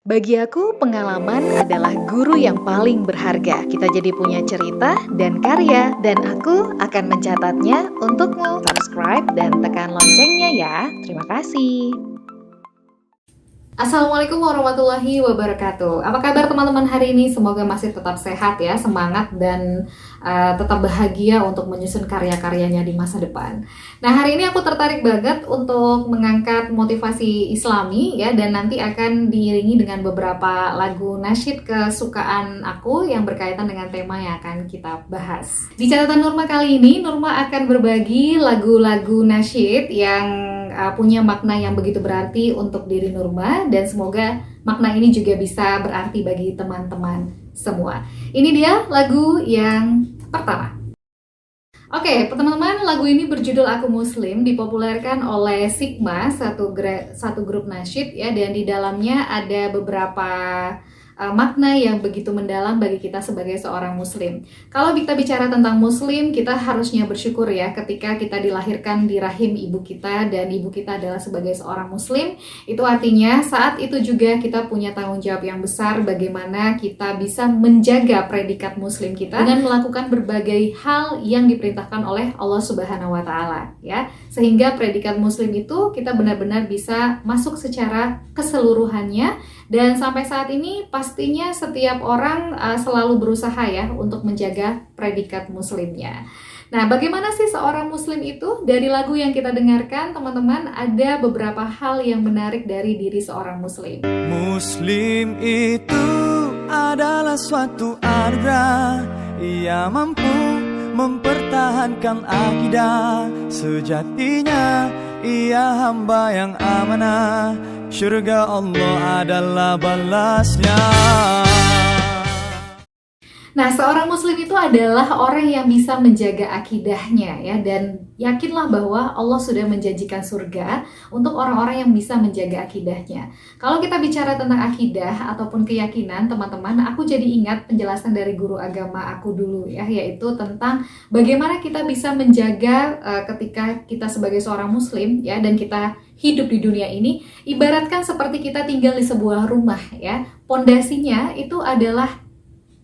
Bagi aku, pengalaman adalah guru yang paling berharga. Kita jadi punya cerita dan karya, dan aku akan mencatatnya untukmu. Subscribe dan tekan loncengnya ya. Terima kasih. Assalamualaikum warahmatullahi wabarakatuh. Apa kabar teman-teman hari ini? Semoga masih tetap sehat ya, semangat dan tetap bahagia untuk menyusun karya-karyanya di masa depan. Nah, hari ini aku tertarik banget untuk mengangkat motivasi Islami ya, dan nanti akan diiringi dengan beberapa lagu nasyid kesukaan aku yang berkaitan dengan tema yang akan kita bahas. Di catatan Nurma kali ini, Nurma akan berbagi lagu-lagu nasyid yang punya makna yang begitu berarti untuk diri Nurma, dan semoga makna ini juga bisa berarti bagi teman-teman semua. Ini dia lagu yang pertama. Oke, teman-teman, lagu ini berjudul Aku Muslim, dipopulerkan oleh Sigma, satu grup nasyid ya, dan di dalamnya ada beberapa makna yang begitu mendalam bagi kita sebagai seorang muslim. Kalau kita bicara tentang muslim, kita harusnya bersyukur ya ketika kita dilahirkan di rahim ibu kita dan ibu kita adalah sebagai seorang muslim. Itu artinya saat itu juga kita punya tanggung jawab yang besar bagaimana kita bisa menjaga predikat muslim kita dengan melakukan berbagai hal yang diperintahkan oleh Allah Subhanahu wa taala ya. Sehingga predikat muslim itu kita benar-benar bisa masuk secara keseluruhannya, dan sampai saat ini pastinya setiap orang selalu berusaha ya untuk menjaga predikat muslimnya. Nah, bagaimana sih seorang muslim itu? Dari lagu yang kita dengarkan, teman-teman, ada beberapa hal yang menarik dari diri seorang muslim. Muslim itu adalah suatu anugerah, ia mampu mempertahankan akidah. Sejatinya ia hamba yang amanah, syurga Allah adalah balasnya. Nah, seorang muslim itu adalah orang yang bisa menjaga akidahnya ya, dan yakinlah bahwa Allah sudah menjanjikan surga untuk orang-orang yang bisa menjaga akidahnya. Kalau kita bicara tentang akidah ataupun keyakinan, teman-teman, aku jadi ingat penjelasan dari guru agama aku dulu ya, yaitu tentang bagaimana kita bisa menjaga ketika kita sebagai seorang muslim ya, dan kita hidup di dunia ini ibaratkan seperti kita tinggal di sebuah rumah ya. Pondasinya itu adalah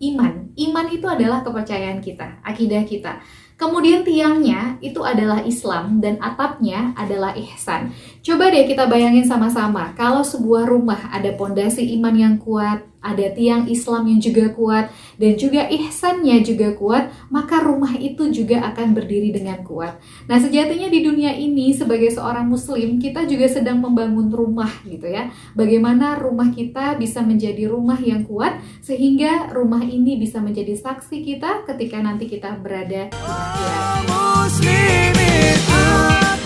iman. Iman itu adalah kepercayaan kita, akidah kita. Kemudian tiangnya itu adalah Islam dan atapnya adalah ihsan. Coba deh kita bayangin sama-sama, kalau sebuah rumah ada pondasi iman yang kuat, ada tiang Islam yang juga kuat, dan juga ihsannya juga kuat, maka rumah itu juga akan berdiri dengan kuat. Nah, sejatinya di dunia ini sebagai seorang muslim, kita juga sedang membangun rumah gitu ya. Bagaimana rumah kita bisa menjadi rumah yang kuat, sehingga rumah ini bisa menjadi saksi kita ketika nanti kita berada di akhirat. Muslim itu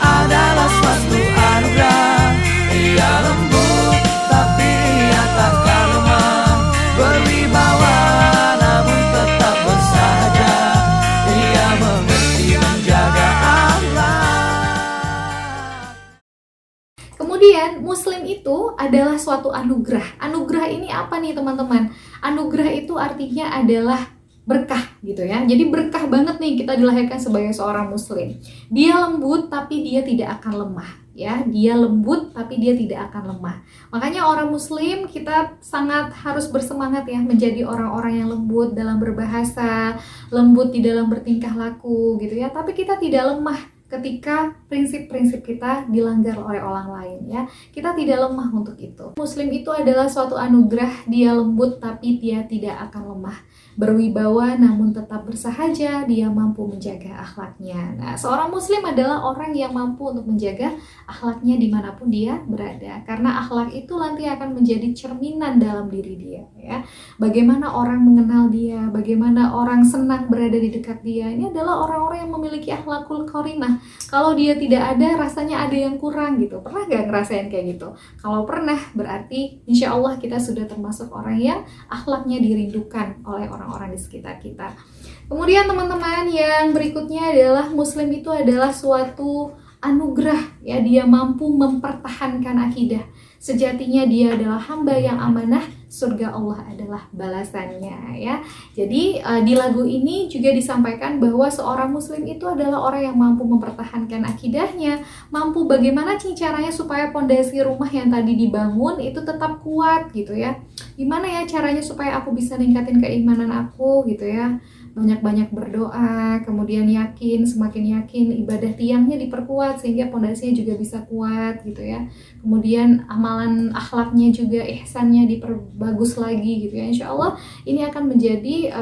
adalah suatu anugerah, ia lembut tapi ia takkan lemah, berwibawa namun tetap bersahaja, ia mengerti menjaga akhlak. Kemudian muslim itu adalah suatu anugerah. Anugerah ini apa nih teman-teman? Anugerah itu artinya adalah berkah gitu ya. Jadi berkah banget nih kita dilahirkan sebagai seorang muslim. Dia lembut tapi dia tidak akan lemah ya. Dia lembut tapi dia tidak akan lemah. Makanya orang muslim kita sangat harus bersemangat ya menjadi orang-orang yang lembut dalam berbahasa, lembut di dalam bertingkah laku gitu ya. Tapi kita tidak lemah ketika prinsip-prinsip kita dilanggar oleh orang lain ya. Kita tidak lemah untuk itu. Muslim itu adalah suatu anugerah, dia lembut tapi dia tidak akan lemah. Berwibawa namun tetap bersahaja, dia mampu menjaga akhlaknya. Nah, seorang muslim adalah orang yang mampu untuk menjaga akhlaknya dimanapun dia berada. Karena akhlak itu nanti akan menjadi cerminan dalam diri dia ya. Bagaimana orang mengenal dia, bagaimana orang senang berada di dekat dia. Ini adalah orang-orang yang memiliki akhlakul karimah. Kalau dia tidak ada, rasanya ada yang kurang gitu. Pernah gak ngerasain kayak gitu? Kalau pernah, berarti insya Allah kita sudah termasuk orang yang akhlaknya dirindukan oleh orang-orang di sekitar kita. Kemudian teman-teman, yang berikutnya adalah muslim itu adalah suatu anugerah ya, dia mampu mempertahankan akidah. Sejatinya dia adalah hamba yang amanah, surga Allah adalah balasannya ya. Jadi di lagu ini juga disampaikan bahwa seorang muslim itu adalah orang yang mampu mempertahankan akidahnya, mampu bagaimana caranya supaya pondasi rumah yang tadi dibangun itu tetap kuat gitu ya. Gimana ya caranya supaya aku bisa ningkatin keimanan aku gitu ya. Banyak-banyak berdoa, kemudian yakin, semakin yakin, ibadah tiangnya diperkuat sehingga pondasinya juga bisa kuat gitu ya. Kemudian amalan akhlaknya juga, ihsannya diperbagus lagi gitu ya. Insya Allah ini akan menjadi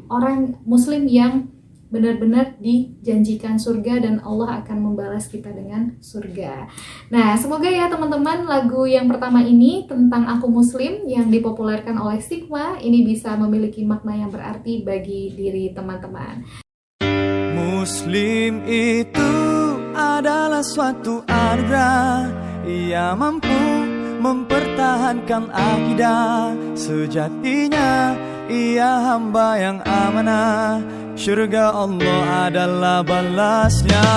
orang muslim yang benar-benar dijanjikan surga dan Allah akan membalas kita dengan surga. Nah, semoga ya teman-teman lagu yang pertama ini tentang Aku Muslim yang dipopulerkan oleh Sigma ini bisa memiliki makna yang berarti bagi diri teman-teman. Muslim itu adalah suatu anugerah. Ia mampu mempertahankan akidah. Sejatinya ia hamba yang amanah. Surga Allah adalah balasnya.